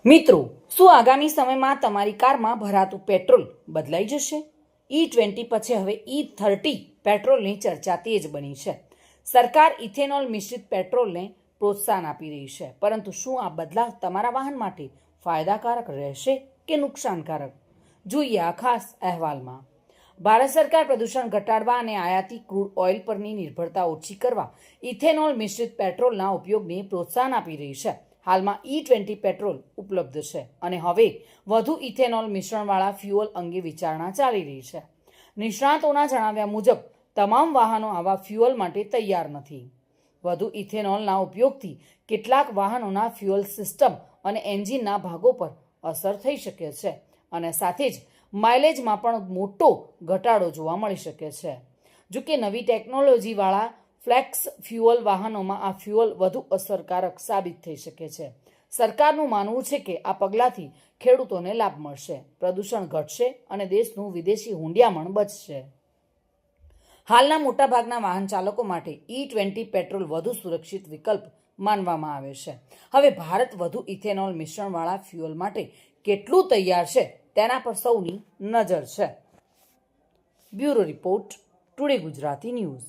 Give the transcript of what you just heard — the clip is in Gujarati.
મિત્રો, શું આગામી સમયમાં તમારી કારમાં ભરાતું પેટ્રોલ બદલાઈ જશે? E20 પછી હવે E30 પેટ્રોલની ચર્ચા તેજ બની છે. સરકાર ઇથેનોલ મિશ્રિત પેટ્રોલને પ્રોત્સાહન આપી રહી છે, પરંતુ શું આ બદલાવ તમારા વાહન માટે ફાયદાકારક રહેશે કે નુકસાનકારક? જોઈએ આ ખાસ અહેવાલમાં. ભારત સરકાર પ્રદૂષણ ઘટાડવા અને આયાતી ક્રૂડ ઓઇલ પરની નિર્ભરતા ઓછી કરવા ઇથેનોલ મિશ્રિત પેટ્રોલના ઉપયોગને પ્રોત્સાહન આપી રહી છે. હાલમાં E20 પેટ્રોલ ઉપલબ્ધ છે અને હવે વધુ ઇથેનોલ મિશ્રણવાળા ફ્યુઅલ અંગે વિચારણા ચાલી રહી છે. નિષ્ણાતોના જણાવ્યા મુજબ તમામ વાહનો આવા ફ્યુઅલ માટે તૈયાર નથી. વધુ ઇથેનોલના ઉપયોગથી કેટલાક વાહનોના ફ્યુઅલ સિસ્ટમ અને એન્જિનના ભાગો પર અસર થઈ શકે છે અને સાથે જ માઇલેજમાં પણ મોટો ઘટાડો જોવા મળી શકે છે. જોકે નવી ટેકનોલોજીવાળા ફ્લેક્સ ફ્યુઅલ વાહનોમાં આ ફ્યુઅલ વધુ અસરકારક સાબિત થઈ શકે છે. સરકારનું માનવું છે કે આ પગલાંથી ખેડૂતોને લાભ મળશે, પ્રદૂષણ ઘટશે અને દેશનું વિદેશી હુંડિયામણ બચશે. હાલના મોટાભાગના વાહન ચાલકો માટે E20 પેટ્રોલ વધુ સુરક્ષિત વિકલ્પ માનવામાં આવે છે. હવે ભારત વધુ ઇથેનોલ મિશ્રણવાળા ફ્યુઅલ માટે કેટલું તૈયાર છે તેના પર સૌની નજર છે. Bureau report, today Gujarati news.